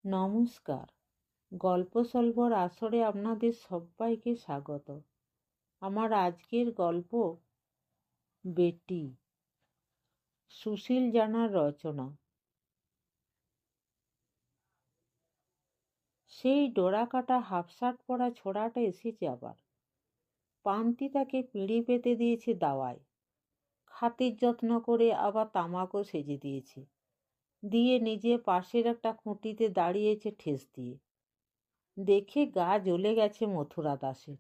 নমস্কার। গল্প সলভর আসরে আপনাদের সবাইকে স্বাগত। আমার আজকের গল্প বেটি, সুশীল জানার রচনা। সেই ডোরাকাটা হাফ শার্ট পরা ছোড়াটা এসেছে আবার। পান্তি তাকে পিঁড়ি পেতে দিয়েছে দাওয়ায়, খাতির যত্ন করে আবার তামাকও সেজে দিয়েছে, দিয়ে নিজে পাশের একটা খুঁটিতে দাঁড়িয়েছে ঠেস দিয়ে। দেখে গা জ্বলে গেছে মথুরা দাসের।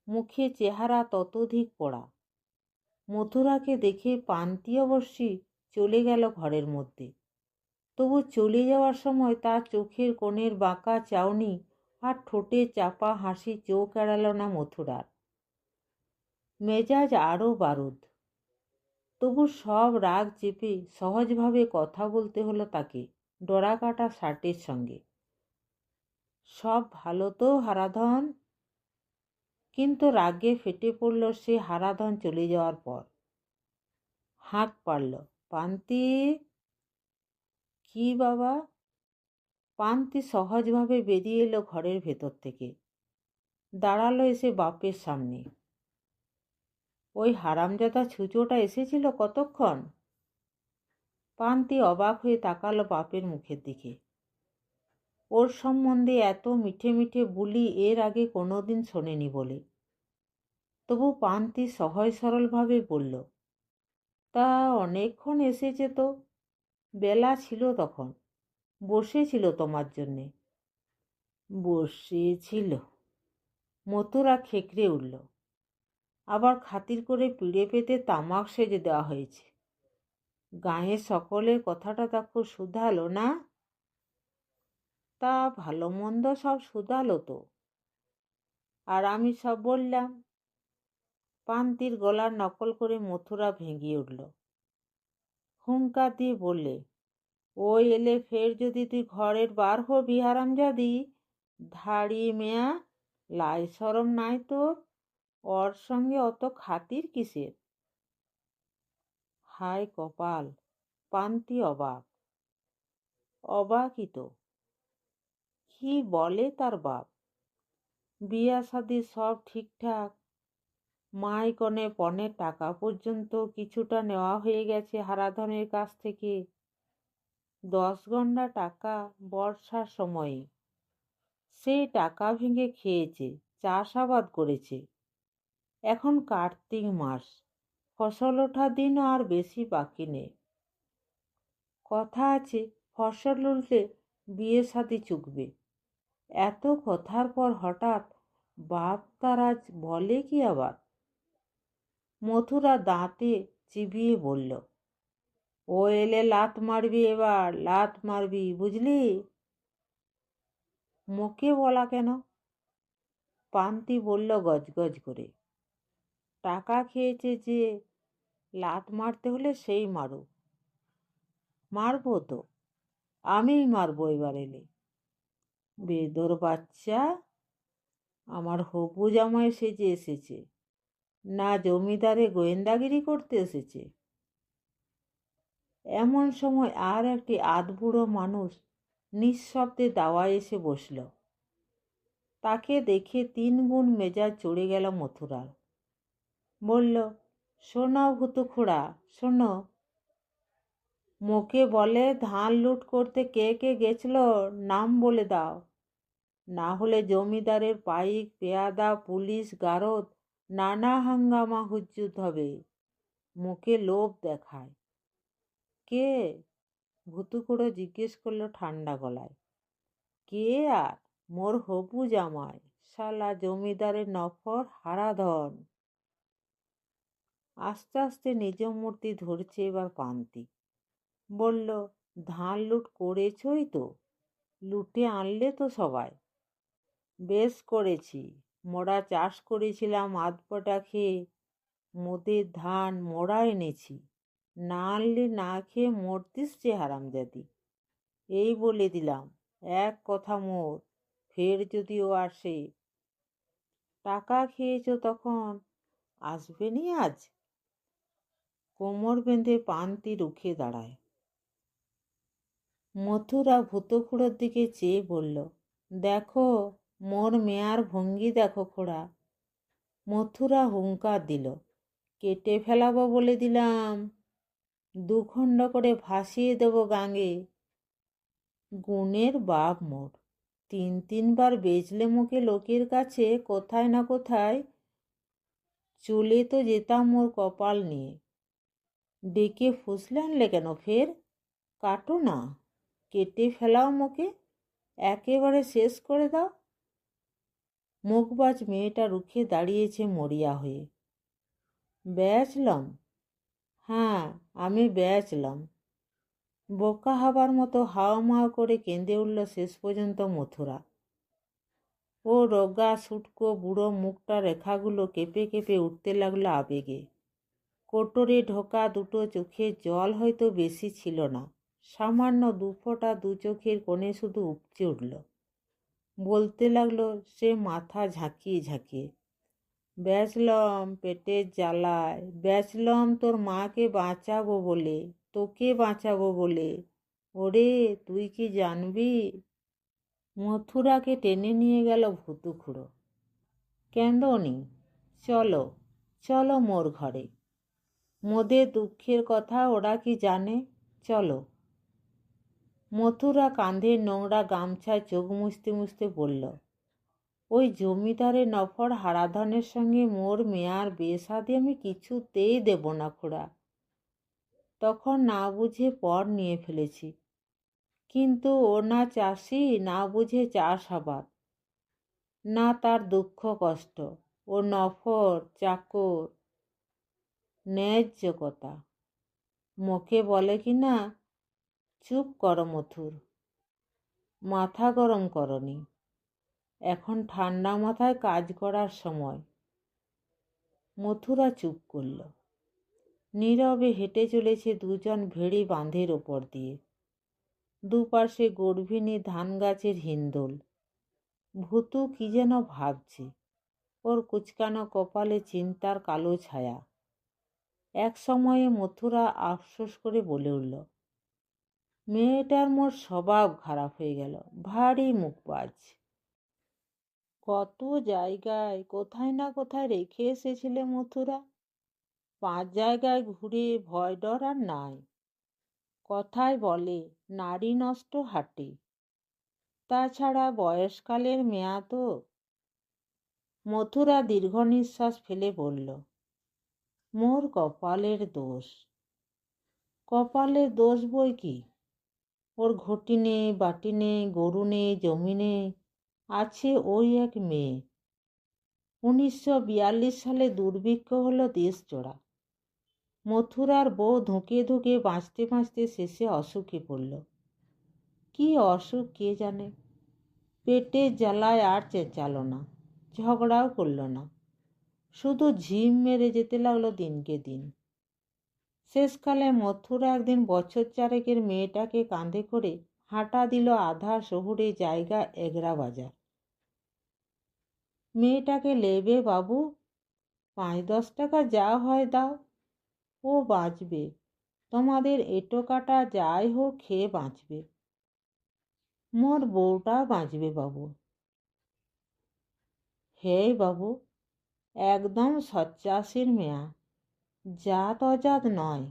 মুখে চেহারা ততোধিক পড়া। মথুরাকে দেখে পান্তি অবশ্যই চলে গেল ঘরের মধ্যে। তবু চলে যাওয়ার সময় তার চোখের কোণের বাঁকা চাউনি আর ঠোঁটে চাপা হাসি চোখ এড়াল না মথুরার। মেজাজ আরও বারুদ। তবু সব রাগ চেপে সহজভাবে কথা বলতে হলো তাকে ডোরাকাটা শার্টের সঙ্গে। সব ভালো তো হারাধন? কিন্তু রাগে ফেটে পড়ল সে হারাধন চলে যাওয়ার পর। হাঁক পারল, পান্তি। কি বাবা? পান্তি সহজভাবে বেরিয়ে এলো ঘরের ভেতর থেকে, দাঁড়ালো এসে বাপের সামনে। ওই হারামজাদা ছুঁচোটা এসেছিল কতক্ষণ? পান্তি অবাক হয়ে তাকালো বাপের মুখের দিকে। ওর সম্বন্ধে এত মিঠে মিঠে বুলি এর আগে কোনোদিন শোনেনি বলে। তবু পান্তি সহজ সরলভাবে বলল, তা অনেকক্ষণ এসেছে তো। বেলা ছিল তখন, বসেছিল তোমার জন্যে। বসেছিল? মথুরা খেকড়ে উঠল। আবার খাতির করে পিঁড়ে পেতে তামাক সেজে দেওয়া হয়েছে। গাঁয়ের সকলের কথাটা তা খুব শুধালো না? তা ভালো মন্দ সব শুধালো তো। আর আমি সব বললাম। পান্তির গলার নকল করে মথুরা ভেঙে উঠল। হুঙ্কার দিয়ে বললে, ওই এলে ফের যদি তুই ঘরের বার হবি হারামজাদি, ধাড়ি মেয়া, লাই সরম নাই তোর? ওর সঙ্গে অত খাতির কিসের? হায় কপাল! পান্তি অবাক। অবাকই তো। কি বলে তার বাপ? বিয়া শাদি সব ঠিকঠাক, মাই কনে পণের টাকা পর্যন্ত কিছুটা নেওয়া হয়ে গেছে হারাধনের কাছ থেকে। 10 গন্ডা টাকা বর্ষার সময়ে। সেই টাকা ভেঙে খেয়েছে, চাষাবাদ করেছে। এখন কার্তিক মাস, ফসল ওঠার দিনও আর বেশি বাকি নেই। কথা আছে ফসল উঠলে বিয়ে শাদি চুকবে। এত কথার পর হঠাৎ বাপ তার আজ বলে কি আবার? মথুরা দাঁতে চিবিয়ে বলল, ও এলে লাত মারবি, এবার লাত মারবি, বুঝলি? মুখে বলা কেন? পান্তি বলল গজগজ করে, টাকা খেয়েছে যে, লাত মারতে হলে সেই মারুক। মারবো তো, আমিই মারবো এবার এলে। বেদর বাচ্চা, আমার হবু জামাই সেজে এসেছে, না জমিদারে গোয়েন্দাগিরি করতে এসেছে? এমন সময় আর একটি আধবুড়ো মানুষ নিঃশব্দে দাওয়ায় এসে বসল। তাকে দেখে 3 গুণ মেজাজ চড়ে গেল মথুরার। বলল, শোনো ভূতুখোড়া, শোনো। মুখে বলে ধান লুট করতে কে কে গেছিল নাম বলে দাও, না হলে জমিদারের পাইক, পেয়াদা, পুলিশ, গারদ নানা হাঙ্গামা হুজ্জুত হবে। মুখে লোভ দেখায়। কে? ভূতুকুড়ো জিজ্ঞেস করলো ঠান্ডা গলায়। কে আর? মোর হবু জামাই, শালা জমিদারের নফর হারাধন। আস্তে আস্তে নিজ মূর্তি ধরছে এবার পান্তি। বলল, ধান লুট করেছই তো, লুটে আনলে তো সবাই। বেশ করেছি, মোড়া চাষ করেছিলাম আধপটা খেয়ে, মোদের ধান মোড়া এনেছি, না আনলে না খেয়ে মরতিস যে হারামজাদি। এই বলে দিলাম, এক কথা মোর, ফের যদি ও আসে। টাকা খেয়েছ তখন, আসবে নি আজ? কোমর বেঁধে পান্তি রুখে দাঁড়ায়। মথুরা ভূতখুড়োর দিকে চেয়ে বলল, দেখো মোর মেয়ার ভঙ্গি দেখো খোড়া। মথুরা হুঙ্কার দিল, কেটে ফেলাবো বলে দিলাম, দুখণ্ড করে ভাসিয়ে দেবো গাঙে। গুণের বাপ মোর, তিনবার বেচলে মুখে লোকের কাছে কোথায় না কোথায় চলে তো যেতাম মোর কপাল নিয়ে। ডেকে ফুসলে আনলে কেন ফের? কাটো না, কেটে ফেলাও মুখে, একেবারে শেষ করে দাও। মুখবাজ মেয়েটা রুখে দাঁড়িয়েছে মরিয়া হয়ে। বেচলাম? হ্যাঁ, আমি বেচলাম। বোকা হবার মতো হাওমাও করে কেঁদে উঠল শেষ পর্যন্ত মথুরা। ও রোগা সুটকো বুড়ো মুখটা রেখাগুলো কেঁপে কেঁপে উঠতে লাগলো আবেগে। কোটরে ঢোকা দুটো চোখের জল হয়তো বেশি ছিল না, সামান্য দুফোঁটা দু চোখের কোণে শুধু উপচে উঠল। বলতে লাগলো সে মাথা ঝাঁকিয়ে ঝাঁকিয়ে, বেচলম পেটের জ্বালায়, বেচলম তোর মাকে বাঁচাবো বলে, তোকে বাঁচাবো বলে। ওরে তুই কি জানবি? মথুরাকে টেনে নিয়ে গেল ভূতুখুড়ো। কেন্দনি, চলো চলো মোর ঘরে, মোদের দুঃখের কথা ওরা কি জানে, চলো। মথুরা কাঁধের নোংরা গামছায় চোখ মুছতে মুছতে বলল, ওই জমিদারের নফর হারাধনের সঙ্গে মোর মেয়ার বিয়ে শাদী আমি কিছুতেই দেব না খোড়া। তখন না বুঝে পর নিয়ে ফেলেছি, কিন্তু ও না চাষি, না বুঝে চাষাবাদ, না তার দুঃখ কষ্ট, ও নফর চাকর, ন্যায্য কথা মুখে বলে কি না। চুপ করো মথুর, মাথা গরম করনি, এখন ঠান্ডা মাথায় কাজ করার সময়। মথুরা চুপ করল। নীরবে হেঁটে চলেছে দুজন ভেড়ি বাঁধের ওপর দিয়ে। দুপাশে গর্ভিণী ধান গাছের হিন্দোল। ভূতু কি যেন ভাবছে, ওর কুচকানো কপালে চিন্তার কালো ছায়া। এক সময়ে মথুরা আফসোস করে বলে উঠল, মেয়েটার মোর স্বভাব খারাপ হয়ে গেল, ভারী মুখবাজ। কত জায়গায় কোথায় না কোথায় রেখে এসেছিলে মথুরা, 5 জায়গায় ঘুরে ভয় ডর আর নাই। কথায় বলে নারী নষ্ট হাটে, তাছাড়া বয়সকালের মেয়া তো। মথুরা দীর্ঘ নিঃশ্বাস ফেলে বলল, মোর কপালের দোষ। কপালের দোষ বই কি? ওর ঘটি নেই, বাটি নেই, গরু নেই, জমি নেই, আছে ওই এক মেয়ে। 1942 সালে দুর্ভিক্ষ হলো দেশ জোড়া। মথুরার বউ ধুঁকে ধুঁকে বাঁচতে বাঁচতে শেষে অসুখে পড়ল। কি অসুখ কে জানে। পেটের জ্বালায় আর চেঁচালো না, ঝগড়াও করল না, শুধু ঝিম মেরে যেতে লাগলো দিনকে দিন। শেষকালে মথুরা একদিন বছর চারেকের মেয়েটাকে কাঁধে করে হাঁটা দিল আধা শহুরে জায়গা এগরা বাজার। মেয়েটাকে লেবে বাবু, 5-10 টাকা যা হয় দাও, ও বাঁচবে, তোমাদের এঁটো কাটা যাই হোক খেয়ে বাঁচবে, মোর বউটা বাঁচবে বাবু। হে বাবু, একদম সচ্চাশির মেয়া, জাত অজাত নয়।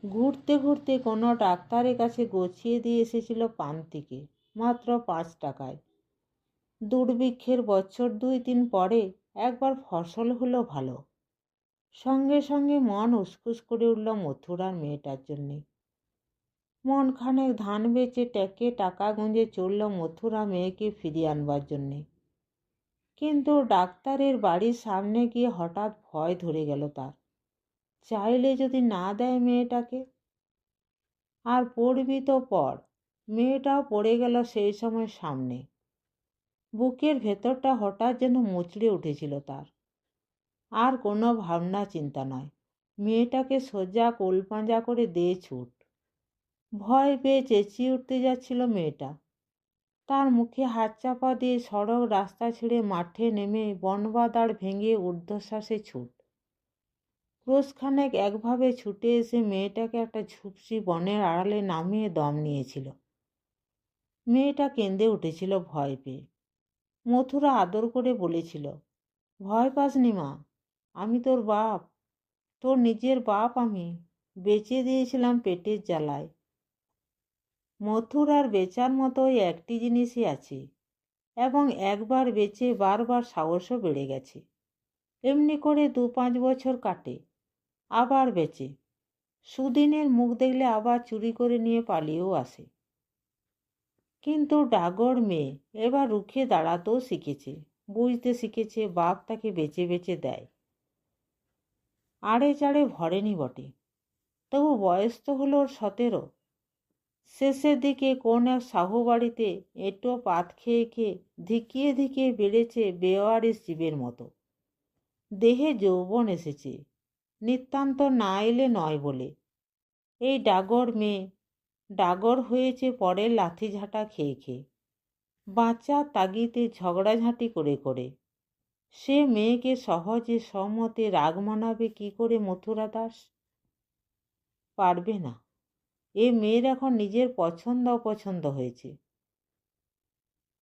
ঘুরতে ঘুরতে কোনো ডাক্তারের কাছে গছিয়ে দিয়ে এসেছিল পান্তিকে, মাত্র 5 টাকায়। দুর্ভিক্ষের বছর 2-3 পরে একবার ফসল হলো ভালো। সঙ্গে সঙ্গে মন উসকুস করে উঠল মথুরার মেয়েটার জন্যে। মন খানেক ধান বেচে টেকে টাকা গুঁজে চলল মথুরা মেয়েকে ফিরিয়ে আনবার জন্যে। কিন্তু ডাক্তারের বাড়ির সামনে গিয়ে হঠাৎ ভয় ধরে গেল তার। চাইলে যদি না দেয় মেয়েটাকে। আর পড়বি তো পড়, মেয়েটাও পড়ে গেল সেই সময় সামনে। বুকের ভেতরটা হঠাৎ যেন মুচড়ে উঠেছিল তার। আর কোনো ভাবনা চিন্তা নয়, মেয়েটাকে সোজা কোলপাঁজা করে দে ছুট। ভয় পেয়ে চেঁচিয়ে উঠতে যাচ্ছিল মেয়েটা। তার মুখে হাত চাপা দিয়ে সড়ক রাস্তা ছেড়ে মাঠে নেমে বনবাদার ভেঙে ঊর্ধ্বশ্বাসে ছুট। ক্রোশখানেক একভাবে ছুটে এসে মেয়েটাকে একটা ঝুপসি বনের আড়ালে নামিয়ে দম নিয়েছিল। মেয়েটা কেঁদে উঠেছিল ভয় পেয়ে। মথুরা আদর করে বলেছিল, ভয় পাসনি মা, আমি তোর বাপ, তোর নিজের বাপ আমি, বেঁচে দিয়েছিলাম পেটের জ্বালায়। মথুরার বেচার মতো ওই একটি জিনিসই আছে, এবং একবার বেচে বারবার সাহসও বেড়ে গেছে। এমনি করে 2-5 বছর কাটে, আবার বেচে। সুদিনের মুখ দেখলে আবার চুরি করে নিয়ে পালিয়েও আসে। কিন্তু ডাগর মেয়ে এবার রুখে দাঁড়াতেও শিখেছে, বুঝতে শিখেছে বাপ তাকে বেচে বেচে দেয়। আড়ে চাড়ে ভরেনি বটে, তবু বয়স তো হলো ওর 17। শেষের দিকে কোন এক সাহু বাড়িতে এঁটো পাত খেয়ে খেয়ে ধিকিয়ে ধিকিয়ে বেড়েছে বেওয়ারিশ জীবের মতো। দেহে যৌবন এসেছে, নিতান্ত না এলে নয় বলে। এই ডাগর মেয়ে ডাগর হয়েছে পরের লাথিঝাঁটা খেয়ে খেয়ে, বাঁচার তাগিদে ঝগড়াঝাঁটি করে করে। সে মেয়েকে সহজে সম্মতে রাগ মানাবে কি করে মথুরা দাস? পারবে না। এ মেয়ের এখন নিজের পছন্দ অপছন্দ হয়েছে।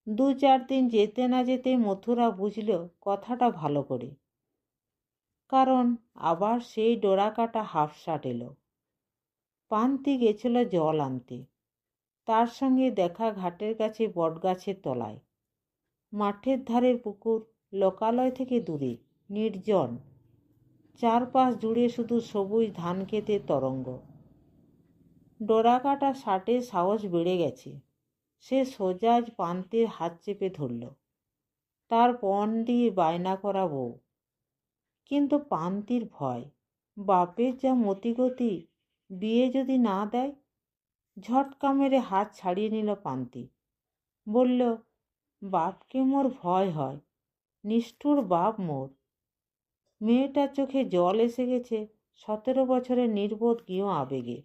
2-4 দিন যেতে না যেতে মথুরা বুঝল কথাটা ভালো করে। কারণ আবার সেই ডোরাকাটা হাফ শার্ট এলো। পান্তি গেছিল জল আনতে। তার সঙ্গে দেখা ঘাটের কাছে বটগাছের তলায়। মাঠের ধারের পুকুর, লোকালয় থেকে দূরে, নির্জন। চারপাশ জুড়ে শুধু সবুজ ধান ক্ষেতের তরঙ্গ। ডোরাকাটা শার্টের সাহস বেড়ে গেছে। সে সোজা পান্তির হাত চেপে ধরল। তার পণ দিয়ে বায়না করা বউ। কিন্তু পান্তির ভয়, বাপের যা মতিগতি, বিয়ে যদি না দেয়। ঝটকা মেরে হাত ছাড়িয়ে নিল পান্তি। বলল, বাপকে মোর ভয় হয়, নিষ্ঠুর বাপ মোর। মেয়েটার চোখে জল এসে গেছে 17 বছরের নির্বোধ গৃহ আবেগে।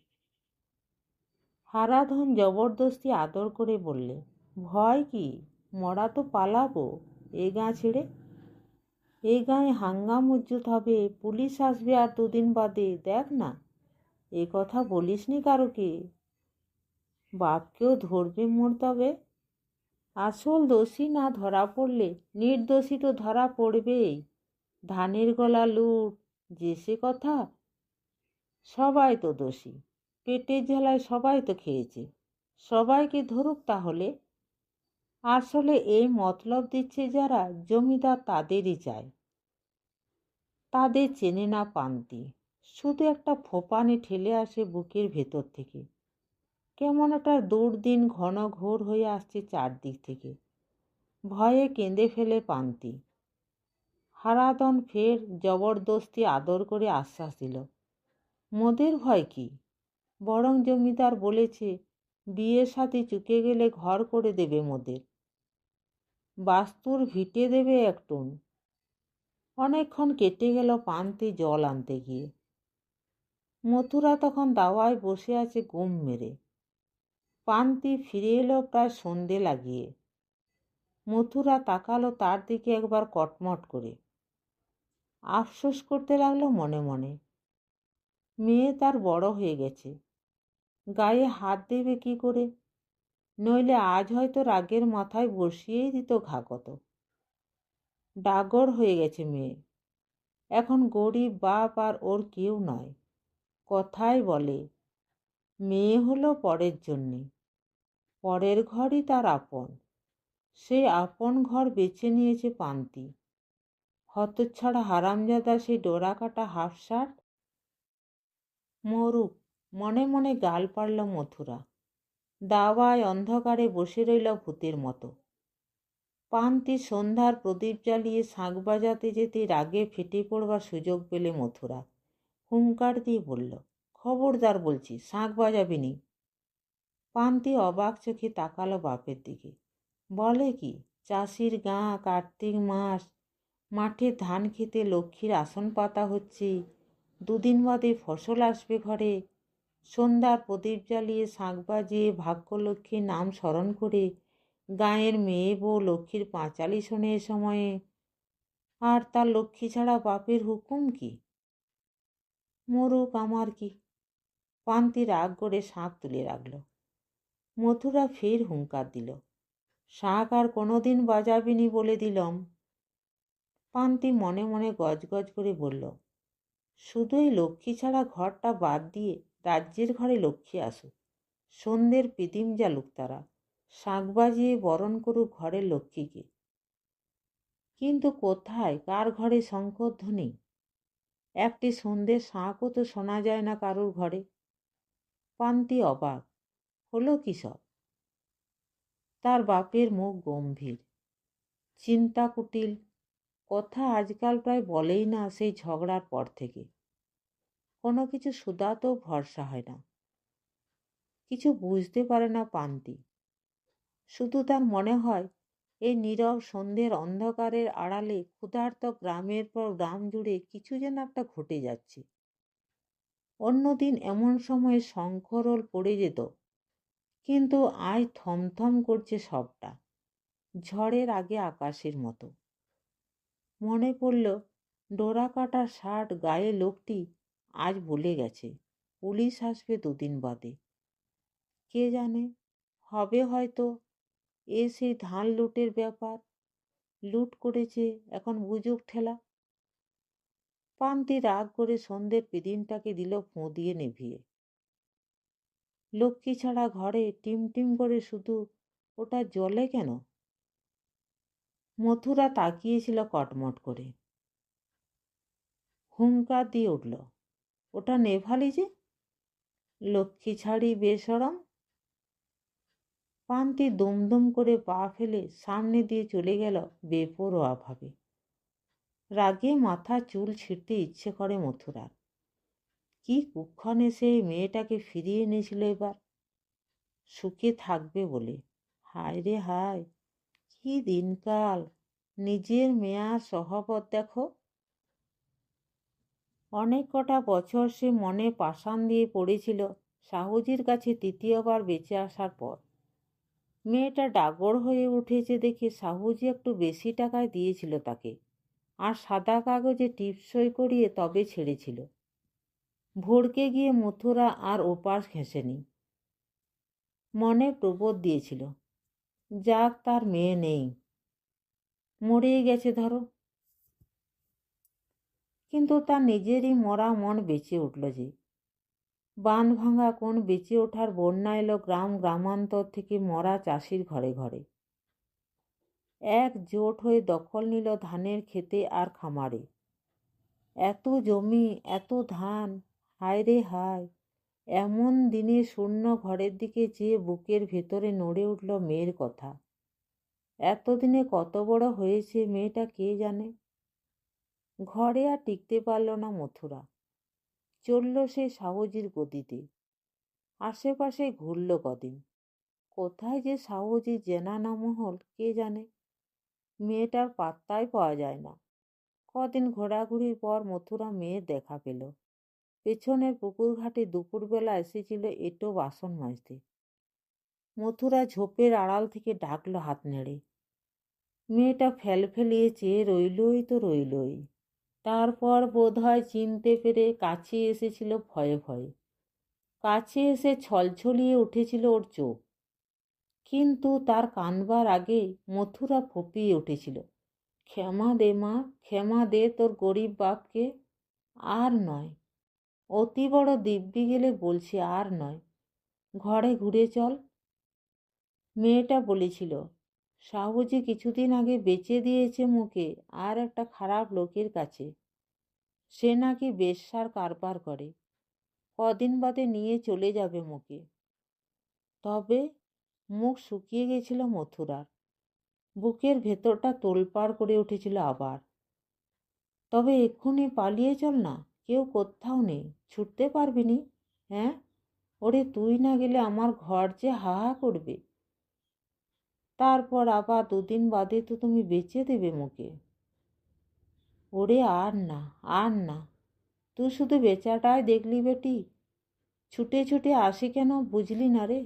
হারাধন জবরদস্তি আদর করে বললে, ভয় কি, মরা তো পালাবো এ গাঁ ছেড়ে। এই গাঁয়ে হাঙ্গাম উজ্জুত হবে, পুলিশ আসবে আর 2 দিন বাদে, দেখ না। এ কথা বলিসনি কারোকে, বাপকেও ধরবে মোর তবে। আসল দোষী না ধরা পড়লে নির্দোষী তো ধরা পড়বেই। ধানের গলা লুট, যে সে কথা। সবাই তো দোষী, পেটের জ্বালায় সবাই তো খেয়েছে, সবাইকে ধরুক তাহলে। আসলে এই মতলব দিচ্ছে যারা জমিদার তাদেরই চায়। তাদের চেনে না পান্তি, শুধু একটা ফোপানি ঠেলে আসে বুকের ভেতর থেকে। কেমন একটা দুর্দিন ঘন ঘোর হয়ে আসছে চারদিক থেকে। ভয়ে কেঁদে ফেলে পান্তি। হারাধন ফের জবরদস্তি আদর করে আশ্বাস দিল, মোদের ভয় কি, বরং জমিদার বলেছে বিয়ের সাথে চুকে গেলে ঘর করে দেবে মোদের, বাস্তুর ভিটে দেবে একটুন। অনেকক্ষণ কেটে গেল পান্তি জল আনতে গিয়ে। মথুরা তখন দাওয়ায় বসে আছে গুম মেরে। পান্তি ফিরে এলো প্রায় সন্ধে লাগিয়ে। মথুরা তাকালো তার দিকে একবার কটমট করে। আফসোস করতে লাগলো মনে মনে। মেয়ে তার বড় হয়ে গেছে, গায়ে হাত দেবে কি করে? নইলে আজ হয়তো রাগের মাথায় বসিয়েই দিত ঘা কত। ডাগর হয়ে গেছে মেয়ে, এখন গরিব বাপ আর ওর কেউ নয়। কথাই বলে, মেয়ে হলো পরের জন্যে, পরের ঘরই তার আপন। সেই আপন ঘর বেছে নিয়েছে পান্তি। হতচ্ছাড়া হারামজাদা সেই ডোরাকাটা হাফ শার্ট। মরুক, মনে মনে গাল পাড়ল মথুরা। দাওয়ায় অন্ধকারে বসে রইল ভূতের মতো। পান্তি সন্ধ্যার প্রদীপ জ্বালিয়ে শাঁখ বাজাতে যেতে রাগে ফেটে পড়বার সুযোগ পেলে মথুরা হুঙ্কার দিয়ে বলল, খবরদার বলছি, শাঁখ বাজাবি নি। পান্তি অবাক চোখে তাকালো বাপের দিকে। বলে কি, চাষির গাঁ, কার্তিক মাস, মাঠে ধান খেতে লক্ষ্মীর আসন পাতা হচ্ছে, 2 দিন বাদে ফসল আসবে ঘরে। সন্ধ্যার প্রদীপ জ্বালিয়ে শাঁখ বাজিয়ে ভাগ্যলক্ষ্মীর নাম স্মরণ করে গাঁয়ের মেয়ে বউ লক্ষ্মীর পাঁচালি শোনে এ সময়ে। আর তার লক্ষ্মী ছাড়া বাপের হুকুম কি? মরুক, আমার কি। পান্তি রাগ করে শাঁখ তুলে রাখল। মথুরা ফের হুঙ্কার দিল, শাঁখ আর কোনোদিন বাজাবিনি বলে দিলম। পান্তি মনে মনে গজগজ করে বলল, শুধু এই লক্ষ্মী ছাড়া ঘরটা বাদ দিয়ে রাজ্যের ঘরে লক্ষ্মী আসুক, সন্ধ্যের পিদিম জ্বালুক, তারা শাঁখ বাজিয়ে বরণ করুক ঘরের লক্ষ্মীকে। কিন্তু কোথায়, কার ঘরে শঙ্খধ্বনি? একটি সন্ধ্যের শাঁখও তো শোনা যায় না কারুর ঘরে। পান্তি অবাক, হলো কি সব? তার বাপের মুখ গম্ভীর, চিন্তা কুটিল, কথা আজকাল প্রায় বলেই না সেই ঝগড়ার পর থেকে। কোনো কিছু শুধাতেও ভরসা হয় না। কিছু বুঝতে পারে না পান্তি। শুধু তার মনে হয় এই নীরব সন্ধ্যের অন্ধকারের আড়ালে ক্ষুধার্ত গ্রামের পর গ্রাম জুড়ে কিছু যেন একটা ঘটে যাচ্ছে। অন্যদিন এমন সময়ে শঙ্খরোল পড়ে যেত, কিন্তু আজ থমথম করছে সবটা, ঝড়ের আগে আকাশের মতো। মনে পড়ল ডোরা কাটা শার্ট গায়ে লোকটি আজ বলে গেছে পুলিশ আসবে দুদিন বাদে। কে জানে, হবে হয়তো সেই ধান লুটের ব্যাপার। লুট করেছে, এখন বুঝুক ঠেলা। পান্তি রাগ করে সন্ধ্যের পিদিমটাকে দিল ফোঁ দিয়ে নেভিয়ে। লক্ষ্মী ছাড়া ঘরে টিমটিম করে শুধু ওটা জ্বলে কেন? মথুরা তাকিয়েছিল কটমট করে। হুঙ্কার দিয়ে উঠল, ওটা নেভালি যে, লক্ষ্মী ছাড়ি বেসরম। পান্তি দুমদুম করে পা ফেলে সামনে দিয়ে চলে গেল বেপরোয়া ভাবে। রাগে মাথা চুল ছিঁড়তে ইচ্ছে করে মথুরার। কি কুক্ষণে সেই মেয়েটাকে ফিরিয়ে এনেছিল এবার, সুখে থাকবে বলে। হায় রে হায়, কি দিনকাল! নিজের মেয়ার স্বভাবত দেখো। অনেক কটা বছর সে মনে পাষাণ দিয়ে পড়েছিল সাহুজির কাছে তৃতীয়বার বেঁচে আসার পর। মেয়েটা ডাগর হয়ে উঠেছে দেখে সাহুজি একটু বেশি টাকায় দিয়েছিল তাকে, আর সাদা কাগজে টিপসই করিয়ে তবে ছেড়েছিল। ভড়কে গিয়ে মথুরা আর ওপাশ ঘেঁষেনি। মনে প্রবোধ দিয়েছিল, যাক তার মেয়ে নেই, মরেই গেছে ধরো। কিন্তু তার নিজেরই মরা মন বেঁচে উঠল যে। বাঁধ ভাঙা কোন বেঁচে ওঠার বন্যা এলো গ্রাম গ্রামান্তর থেকে মরা চাষির ঘরে ঘরে। একজোট হয়ে দখল নিল ধানের খেতে আর খামারে। এত জমি, এত ধান, হায় রে হায়! এমন দিনে শূন্য ঘরের দিকে চেয়ে বুকের ভেতরে নড়ে উঠল মেয়ের কথা। এতদিনে কত বড় হয়েছে মেয়েটা কে জানে। ঘরে আর টিকতে পারল না মথুরা। চলল সে সাহুজির গদিতে। আশেপাশে ঘুরল কদিন। কোথায় যে সাহুজির জেনানা মহল কে জানে। মেয়েটার পাত্তাই পাওয়া যায় না। কদিন ঘোরাঘুরির পর মথুরা মেয়ের দেখা পেল। পেছনের পুকুর ঘাটে দুপুরবেলা এসেছিল এঁটো বাসন মাজতে। মথুরা ঝোপের আড়াল থেকে ডাকল হাত নেড়ে। মেয়েটা ফেলফেলিয়ে চেয়ে রইলই তো রইলই। তারপর বোধহয় চিনতে পেরে কাছে এসেছিল ভয়ে ভয়ে। কাছে এসে ছলছলিয়ে উঠেছিল ওর চোখ। কিন্তু তার কানবার আগেই মথুরা ফপিয়ে উঠেছিল, ক্ষমা দে মা, ক্ষমা দে তোর গরিব বাপকে। আর নয়। অতি বড় দিব্যি গেলে বলছি আর নয়, ঘরে ঘুরে চল। মেয়েটা বলেছিল, সাহুজি কিছুদিন আগে বেচে দিয়েছে মুখে আর একটা খারাপ লোকের কাছে। সে নাকি বেশ্যার কারবার করে, কদিন বাদে নিয়ে চলে যাবে মুখে। তবে মুখ শুকিয়ে গেছিল মথুরার। বুকের ভেতরটা তোলপাড় করে উঠেছিল আবার। তবে এক্ষুনি পালিয়ে চল না, কেউ কোথাও নেই, ছুটতে পারবি নি? হ্যাঁ, ওরে তুই না গেলে আমার ঘর যে হা হা করবে। তারপর আবার দুদিন বাদে তো তুমি বেচে দেবে মুখে। ওরে আর না, আর না, তুই শুধু বেচাটাই দেখলি বেটি। ছুটে ছুটে আসি কেন বুঝলি না রে?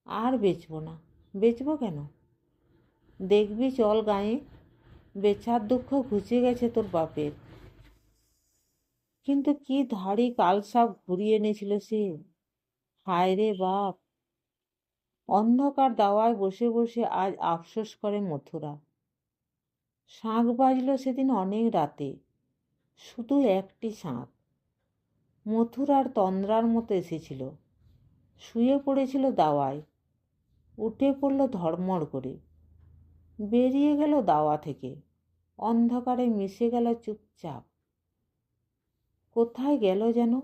আর বেচবো না। বেচবো কেন? দেখবি চল গাঁয়ে, বেচার দুঃখ ঘুচে গেছে তোর বাপের। কিন্তু কি ধাড়ি কালসাপ ঘুরিয়ে এনেছিল সে! হায় রে বাপ! অন্ধকার দাওয়ায় বসে বসে আজ আফসোস করে মথুরা। শাঁখ বাজল সেদিন অনেক রাতে, শুধু একটি শাঁখ। মথুরার তন্দ্রার মতো এসেছিল, শুয়ে পড়েছিল দাওয়ায়, উঠে পড়ল ধড়মড় করে, বেরিয়ে গেল দাওয়া থেকে, অন্ধকারে মিশে গেল চুপচাপ। কোথায় গেল যেন?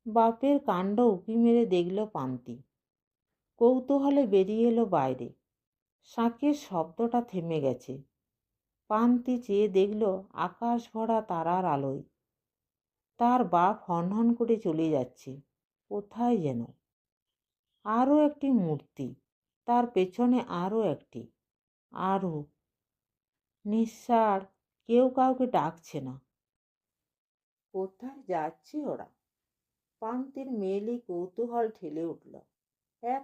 বাপের কাণ্ড উঁকি মেরে দেখল পান্তি। কৌতূহলে বেরিয়ে এলো বাইরে। শাঁখের শব্দটা থেমে গেছে। পান্তি চেয়ে দেখল আকাশ ভরা তারার আলোয় তার বাপ হনহন করে চলে যাচ্ছে কোথায় যেন। আরও একটি মূর্তি, তার পেছনে আরও একটি, আরও। নিঃসাড়, কেউ কাউকে ডাকছে না। কোথায় যাচ্ছে ওরা? পান্তির মেয়েলি কৌতূহল ঠেলে উঠল। এক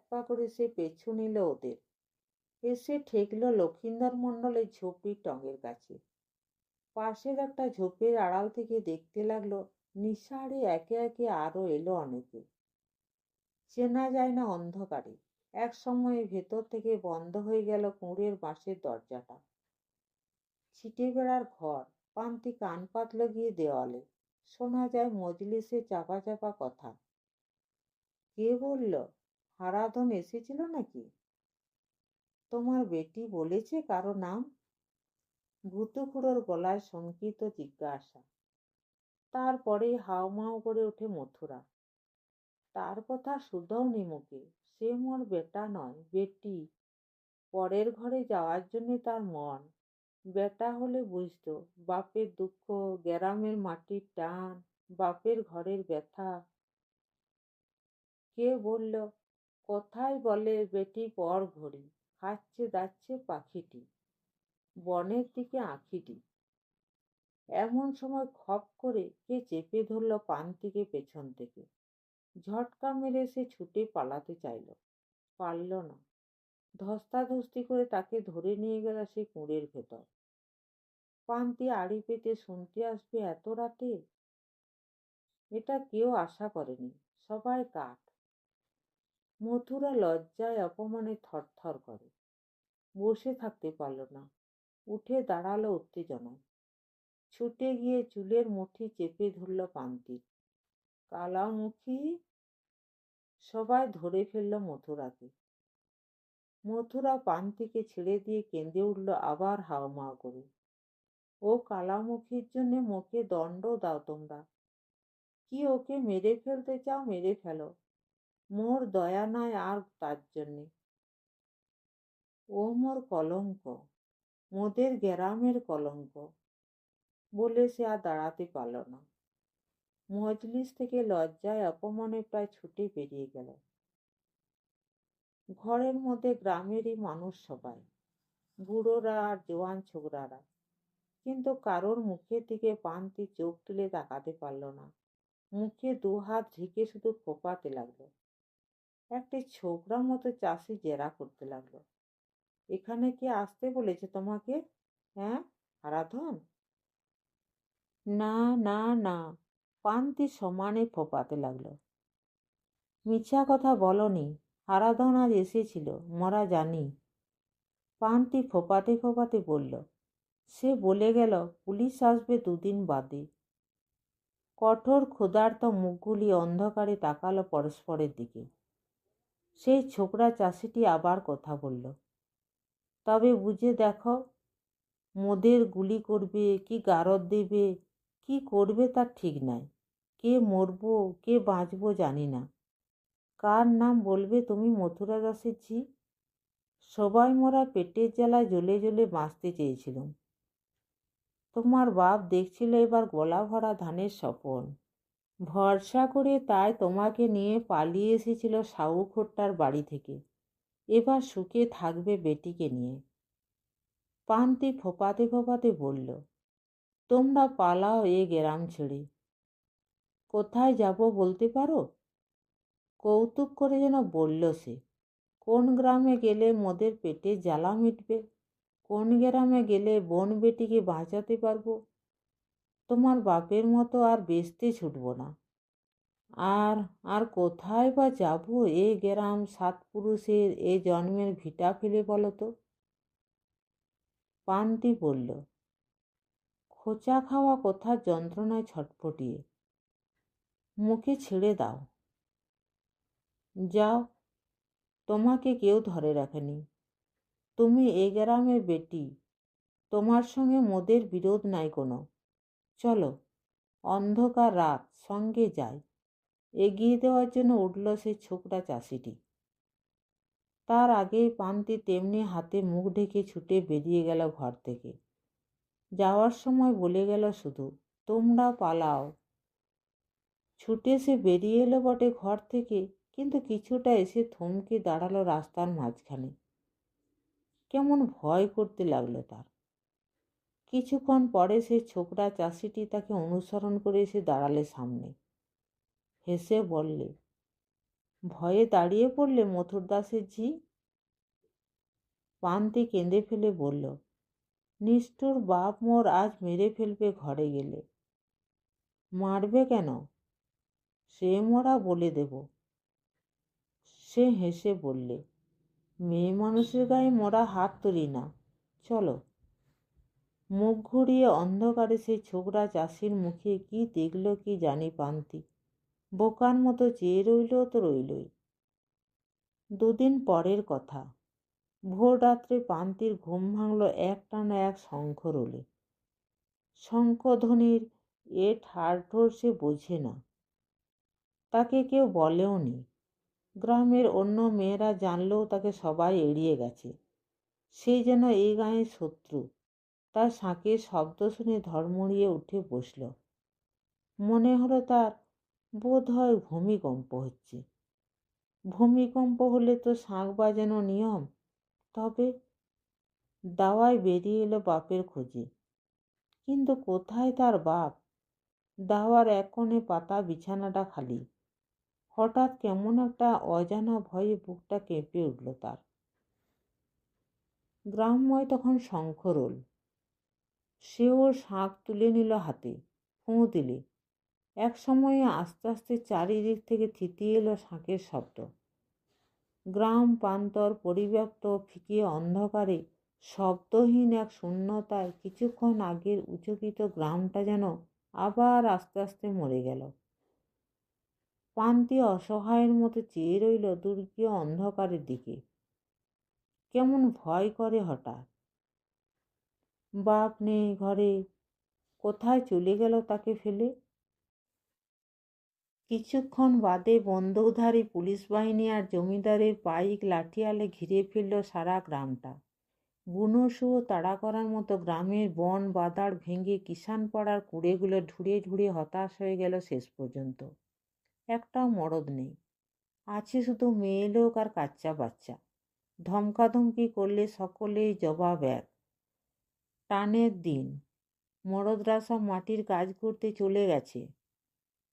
পা করে সে পেছু নিল ওদের। এসে ঠেকল লক্ষিন্দর মণ্ডলের ঝোপের টঙের কাছে। পাশের একটা ঝোপের আড়াল থেকে দেখতে লাগলো নিঃসাড়ে একে একে আরো এলো অনেকে। চেনা যায় না অন্ধকারে। এক সময়ে ভেতর থেকে বন্ধ হয়ে গেল কুঁড়ের বাঁশের দরজাটা। ছিটে বেড়ার ঘর। পান্তি কান পাতল গিয়ে দেওয়ালে। শোনা যায় মজলিসে চাপা চাপা কথা। কে বলল, হারাধন এসেছিল নাকি? তোমার বেটি বলেছে কারো নাম? ভূতখুড়োর গলায় শঙ্কিত জিজ্ঞাসা। তারপরে হাউমাউ করে ওঠে মথুরা। তার কথা শুধাও নি মুখে। সে মোর বেটা নয়, বেটি। পরের ঘরে যাওয়ার জন্য তার মন। বেটা হলে বুঝতো বাপের দুঃখ, গ্রামের মাটির টান, বাপের ঘরের ব্যথা। কে বলল, কথায় বলে বেটি পর ঘড়ি, খাচ্ছে দাচ্ছে পাখিটি, বনের দিকে আঁখিটি। এমন সময় খপ করে কে চেপে ধরল পান্তিকে পেছন থেকে। ঝটকা মেরে সে ছুটে পালাতে চাইল, পারল না। ধস্তাধস্তি করে তাকে ধরে নিয়ে গেল সে কুঁড়ের ভেতর। পান্তি আড়ি পেতে শুনতে আসবে এত রাতে? এটা কেউ আশা করেনি। সবাই কাঠ। মথুরা লজ্জায় অপমানে থরথর করে। বসে থাকতে পারল না, উঠে দাঁড়ালো উত্তেজনায়। ছুটে গিয়ে চুলের মুঠি চেপে ধরল পান্তি। কালামুখী! সবাই ধরে ফেলল মথুরাকে। মথুরা পান্তিকে ছেড়ে দিয়ে কেঁদে উঠল আবার হাউমাউ করে। ও কালামুখীর জন্যে মোকে দণ্ড দাও তোমরা। কি ওকে মেরে ফেলতে চাও মেরে ফেলো, মোর দয়া নাই আর তার জন্যে। ও মোর কলঙ্ক, মোদের গ্রামের কলঙ্ক। বলে সে আর দাঁড়াতে পারল না। মজলিস থেকে লজ্জায় অপমানে প্রায় ছুটে বেরিয়ে গেল। ঘরের মধ্যে গ্রামেরই মানুষ সবাই, বুড়োরা আর জোয়ান ছোকরারা। কিন্তু কারোর মুখের দিকে পান্তি চোখ তুলে তাকাতে পারল না। মুখে দুহাত ঢেকে শুধু ফোঁপাতে লাগলো। একটি ছোকরা মতো চাষি জেরা করতে লাগলো। এখানে কে আসতে বলেছে তোমাকে? হ্যাঁ, হারাধন? না না না, পান্তি সমানে ফোঁপাতে লাগলো। মিথ্যা কথা বলনি, হারাধন আজ এসেছিল, মরা জানি। পান্তি ফোঁপাতে ফোঁপাতে বলল, সে বলে গেল পুলিশ আসবে দুদিন বাদে। কঠোর ক্ষুধার্ত মুখগুলি অন্ধকারে তাকালো পরস্পরের দিকে। সেই ছোকরা চাষিটি আবার কথা বলল, তবে বুঝে দেখো, মোদের গুলি করবে কি গারদ দেবে, কি করবে তার ঠিক নাই। কে মরবো কে বাঁচবো জানি না। কার নাম বলবে তুমি মথুরা দাসের ঝি? সবাই মোরা পেটের জ্বালায় জ্বলে জ্বলে বাঁচতে চেয়েছিলাম। তোমার বাপ দেখছিল এবার গলা ভরা ধানের স্বপন। ভরসা করে তাই তোমাকে নিয়ে পালিয়ে এসেছিল সাউ খোট্টার বাড়ি থেকে। এবার সুখে থাকবে বেটিকে নিয়ে। পান্তি ফোঁপাতে ফোঁপাতে বলল, তোমরা পালাও এ গ্রাম ছেড়ে। কোথায় যাব বলতে পারো? কৌতুক করে যেন বলল সে। কোন গ্রামে গেলে মোদের পেটে জ্বালা মিটবে? কোন গ্রামে গেলে বোন বেটিকে বাঁচাতে পারবো? তোমার বাপের মতো আর বেচতে ছুটব না। আর আর কোথায় বা যাব এ গ্রাম সাত পুরুষের এ জন্মের ভিটা ফেলে বলো তো? পান্তি বলল, খোঁচা খাওয়া কথার যন্ত্রণায় ছটফটিয়ে, মুখে ছেড়ে দাও, যাও, তোমাকে কেউ ধরে রাখেনি। তুমি এ গ্রামের বেটি, তোমার সঙ্গে মোদের বিরোধ নাই কোনো। চলো, অন্ধকার রাত, সঙ্গে যাই। এগিয়ে দেওয়ার জন্য উঠল সেই ছোকরা চাষিটি। তার আগেই পান্তি তেমনি হাতে মুখ ঢেকে ছুটে বেরিয়ে গেল ঘর থেকে। যাওয়ার সময় বলে গেল শুধু, তোমরা পালাও। ছুটে সে বেরিয়ে এলো বটে ঘর থেকে, কিন্তু কিছুটা এসে থমকে দাঁড়ালো রাস্তার মাঝখানে। কেমন ভয় করতে লাগলো তার। কিছুক্ষণ পরে সেই ছোকরা চাষিটি তাকে অনুসরণ করে এসে দাঁড়ালে সামনে। হেসে বললে, ভয়ে দাঁড়িয়ে পড়লে মথুর দাসের ঝি? পান্তি কেঁদে ফেলে বলল, নিষ্ঠুর বাপ মোর আজ মেরে ফেলবে ঘরে গেলে। মারবে কেন? সে মোরা বলে দেব। সে হেসে বললে, মেয়ে মানুষের গায়ে মোরা হাত তুলি না, চলো। মুখ ঘুরিয়ে অন্ধকারে সেই ছোকরা চাষির মুখে কি দেখল কি জানি পান্তি। বোকার মতো চেয়ে রইল তো রইলই। দুদিন পরের কথা। ভোর রাত্রে পান্তির ঘুম ভাঙল একটানা এক শঙ্খ রোলে। শঙ্খধ্বনির এ ঠাড়ঠোড় সে বোঝে না, তাকে কেউ বলেও নি। গ্রামের অন্য মেয়েরা জানলেও তাকে সবাই এড়িয়ে গেছে। সেই যেন এই গাঁয়ের শত্রু। তার শাঁখের শব্দ শুনে ধড়মড়িয়ে উঠে বসল। মনে হলো তার বোধ হয় ভূমিকম্প হচ্ছে। ভূমিকম্প হলে তো শাঁখ বাজানো নিয়ম। তবে দাওয়ায় বেরিয়ে এলো বাপের খোঁজে। কিন্তু কোথায় তার বাপ? দাওয়ার এক কোণে পাতা বিছানাটা খালি। হঠাৎ কেমন একটা অজানা ভয়ে বুকটা কেঁপে উঠল তার। গ্রামময় তখন শঙ্খরোল। সেও শাঁখ তুলে নিল হাতে, ফুঁ দিলে। এক সময়ে আস্তে আস্তে চারিদিক থেকে থিতিয়ে এলো শাঁখের শব্দ। গ্রাম প্রান্তর পরিব্যাপ্ত ফিকে অন্ধকারে, শব্দহীন এক শূন্যতায় কিছুক্ষণ আগের উচকিত গ্রামটা যেন আবার আস্তে আস্তে মরে গেল। পান্তি অসহায়ের মতো চেয়ে রইল দুর্গীয় অন্ধকারের দিকে। কেমন ভয় করে হঠাৎ। বাপ নেই ঘরে, কোথায় চলে গেল তাকে ফেলে। কিছুক্ষণ বাদে বন্দুকধারী পুলিশ বাহিনী আর জমিদারের পাইক লাঠিয়ালে ঘিরে ফেলল সারা গ্রামটা। বুনো শুঁয়ো তাড়া করার মতো গ্রামের বন বাদাড় ভেঙে কিষান পাড়ার কুড়েগুলো ঢুড়ে ঢুড়ে হতাশ হয়ে গেল শেষ পর্যন্ত। একটাও মরদ নেই। আছে শুধু মেয়ে লোক আর কাচ্চা বাচ্চা। ধমকাধমকি করলে সকলেই জবাব এক, টানের দিন। মরদরা সব মাটির কাজ করতে চলে গেছে।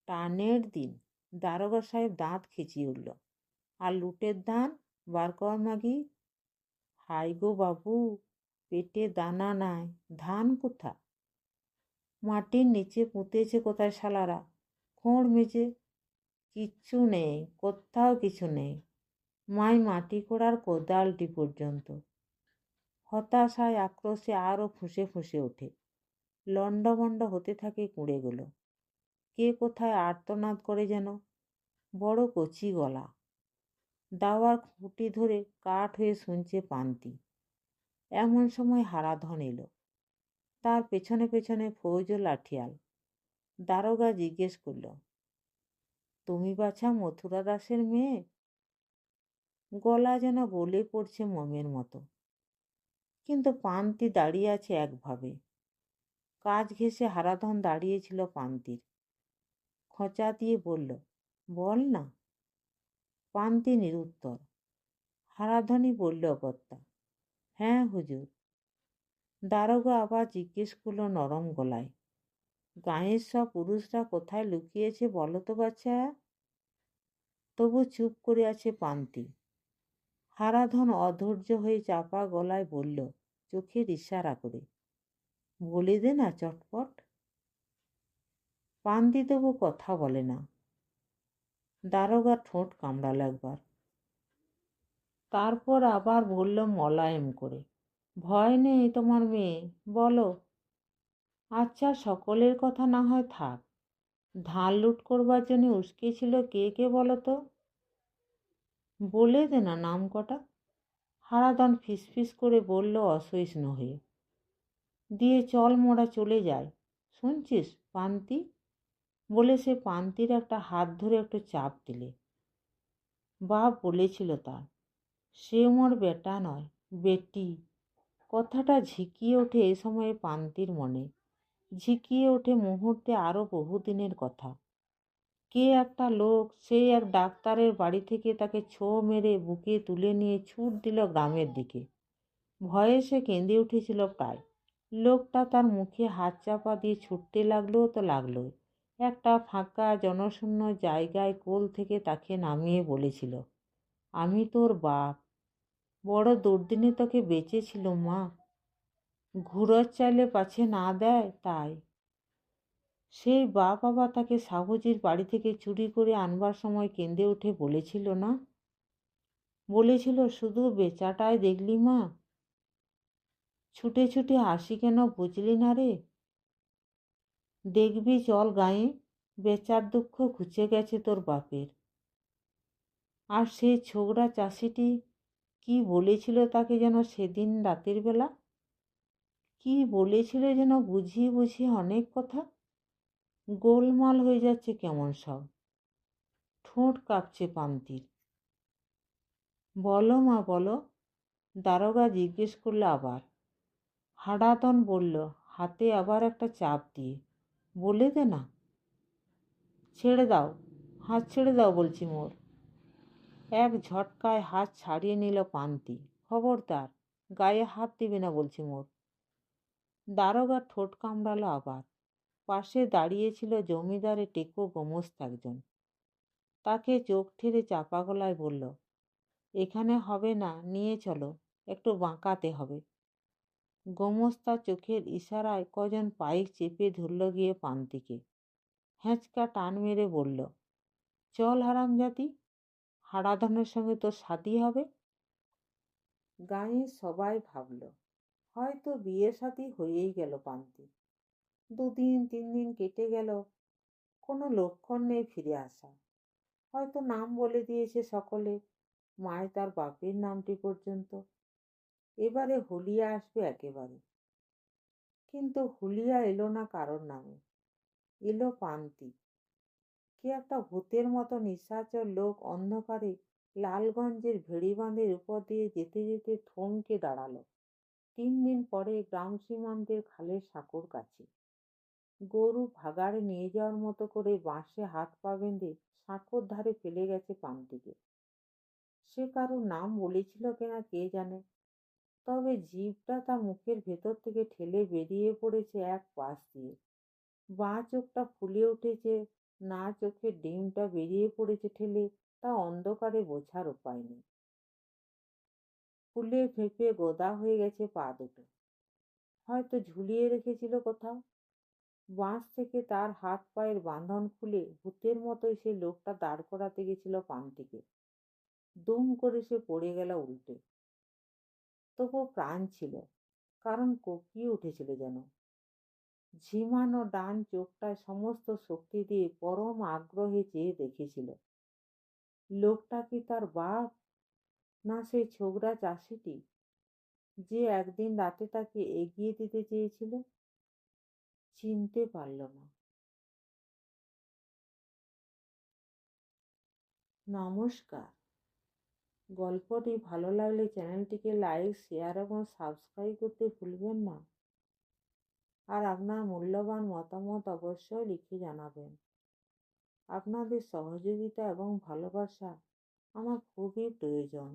টানের দিন। দারোগা সাহেব দাঁত খিঁচিয়ে উঠল। আর লুটের ধান বার কর মাগি। হাই গো বাবু, পেটে দানা নাই, ধান কোথা? মাটির নিচে পুঁতেছে কোথায় শালারা, খোঁড় মেজে। কিচ্ছু নেই, কোথাও কিছু নেই। মাই মাটি খোঁড়ার কোদালটি পর্যন্ত। হতাশায় আক্রোশে আরও ফুঁসে ফুঁসে ওঠে। লণ্ডভণ্ড হতে থাকে কুঁড়েগুলো। কে কোথায় আর্তনাদ করে যেন। বড় কচি গলা। দাওয়ার খুঁটি ধরে কাঠ হয়ে শুনছে পান্তি। এমন সময় হারাধন এলো। তার পেছনে পেছনে ফৌজ ও লাঠিয়াল। দারোগা জিজ্ঞেস করল, তুমি বাছা মথুরা দাসের মেয়ে? গলা যেন গলে পড়ছে মোমের মতো। কিন্তু পান্তি দাঁড়িয়ে আছে একভাবে। কাজ ঘেঁষে হারাধন দাঁড়িয়েছিল পান্তির। খোঁচা দিয়ে বলল, বল না। পান্তি নিরুত্তর। হারাধনই বলল অগত্যা, হ্যাঁ হুজুর। দারোগা আবার জিজ্ঞেস করলো নরম গলায়, গাঁয়ের সব পুরুষরা কোথায় লুকিয়েছে বলো তো বাচ্চা? তবু চুপ করে আছে পান্তি। হারাধন অধৈর্য হয়ে চাপা গলায় বলল, চোখের ইশারা করে, বলে দে না চটপট। পান্তি তবু কথা বলে না। দারোগা ঠোঁট কামড়াল একবার, তারপর আবার বলল মলায়েম করে, ভয় নেই তোমার মেয়ে, বলো। আচ্ছা, সকলের কথা না হয় থাক, ধান লুট করবার জন্য উস্কেছিল কে কে বলো তো? বলে দে না নাম কটা। হারাধন ফিসফিস করে বলল অসহিষ্ণু হয়ে, দিয়ে চল মোড়া চলে যায়। শুনছিস পান্তি? বলে সে পান্তির একটা হাত ধরে একটু চাপ দিলে। বাপ বলেছিল তার, সে মোর বেটা নয়, বেটি। কথাটা ঝিকিয়ে ওঠে এ সময়ে পান্তির মনে, ঝিকিয়ে ওঠে মুহূর্তে আরও বহুদিনের কথা। কে একটা লোক সেই এক ডাক্তারের বাড়ি থেকে তাকে ছো মেরে বুকে তুলে নিয়ে ছুট দিল গ্রামের দিকে। ভয়ে সে কেঁদে উঠেছিল প্রায়। লোকটা তার মুখে হাত চাপা দিয়ে ছুটতে লাগলো তো লাগলোই। একটা ফাঁকা জনশূন্য জায়গায় কোল থেকে তাকে নামিয়ে বলেছিল, আমি তোর বাপ, বড় দুর্দিনে তোকে বেঁচেছিল মা, ঘুরোর চাইলে পাছে না দেয় তাই। সেই বাপ আবার তাকে সাহুজির বাড়ি থেকে চুরি করে আনবার সময় কেঁদে উঠে বলেছিল না, বলেছিল শুধু বেচাটায় দেখলি মা, ছুটে ছুটে আসি কেন বুঝলি না রে, দেখবি চল গায়ে, বেচার দুঃখ ঘুচে গেছে তোর বাপের। আর সেই ছোকরা চাষিটি কি বলেছিল তাকে যেন সেদিন রাতের বেলা, কি বলেছিল যেন বুঝিয়ে বুঝিয়ে অনেক কথা, গোলমাল হয়ে যাচ্ছে কেমন সব। ঠোঁট কাঁপছে পান্তির। বলো মা বলো, দারোগা জিজ্ঞেস করলো আবার। হারাধন বলল, হাতে আবার একটা চাপ দিয়ে, বলে দে না। ছেড়ে দাও, হাত ছেড়ে দাও বলছি মোর। এক ঝটকায় হাত ছাড়িয়ে নিল পান্তি। খবরদার, গায়ে হাত দিবে না বলছি মোর। দারোগা ঠোঁট কামড়ালো আবার। পাশে দাঁড়িয়েছিল জমিদারে টেকো গোমস্ত একজন। তাকে চোখ ঠেলে চাপা গলায় বলল, এখানে হবে না, নিয়ে চলো, একটু বাঁকাতে হবে। গোমস্তা চোখের ইশারায় কজন পাইক চেপে ধরল গিয়ে পান্তিকে। হ্যাঁচকা টান মেরে বলল, চল হারামজাদি, হারাধনের সঙ্গে তোর শাদী হবে। গাঁয়ে সবাই ভাবল, হয়তো বিয়ে শাদী হয়েই গেল পান্তি। 2 দিন 3 দিন কেটে গেল, কোনো লক্ষণ নেই ফিরে আসা। হয়তো নাম বলে দিয়েছে সকলে, মায় তার বাপের নামটি পর্যন্ত। এবারে হুলিয়া আসবে একেবারে। কিন্তু হুলিয়া এলো না কারোর নামে, এলো পান্তি। কে একটা ভূতের মতো নিশাচর লোক অন্ধকারে লালগঞ্জের ভেড়িবাঁধের উপর দিয়ে যেতে যেতে থমকে দাঁড়ালো 3 দিন পরে গ্রাম সীমান্তের খালের সাঁকোর কাছে। গরু ভাগাড়ে নিয়ে যাওয়ার মতো করে বাঁশে হাত পা বেঁধে সাঁকোর ধারে ফেলে গেছে পান্তিকে। সে কারোর নাম বলেছিল কিনা কে জানে, তবে জিভটা তার মুখের ভেতর থেকে ঠেলে বেরিয়ে পড়েছে এক পাশ দিয়ে। বাঁ চোখটা ফুলে উঠেছে, না চোখের ডিমটা বেরিয়ে পড়েছে ঠেলে, তা অন্ধকারে বোঝার উপায় নেই। ফুলে ফেঁপে গোদা হয়ে গেছে পা দুটো, হয়তো ঝুলিয়ে রেখেছিল কোথাও। বাঁশ থেকে তার হাত পায়ের বাঁধন খুলে ভূতের মতোই সেই লোকটা দাঁড় করাতে গেছিল পান্তিকে। দুম করে সে পড়ে গেল উল্টে। তবু প্রাণ ছিল, কারণ কোকিয়ে উঠেছিল যেন। ঝিমানো ডান চোখটায় সমস্ত শক্তি দিয়ে পরম আগ্রহে চেয়ে দেখেছিল, লোকটা কি তার বাপ, না সেই ছোকরা চাষিটি যে একদিন রাতে তাকে এগিয়ে দিতে চেয়েছিল। চিনতে পারল না। নমস্কার। গল্পটি ভালো লাগলে চ্যানেলটিকে লাইক, শেয়ার এবং সাবস্ক্রাইব করতে ভুলবেন না। আর আপনার মূল্যবান মতামত অবশ্যই লিখে জানাবেন। আপনাদের সহযোগিতা এবং ভালোবাসা আমার খুবই প্রয়োজন।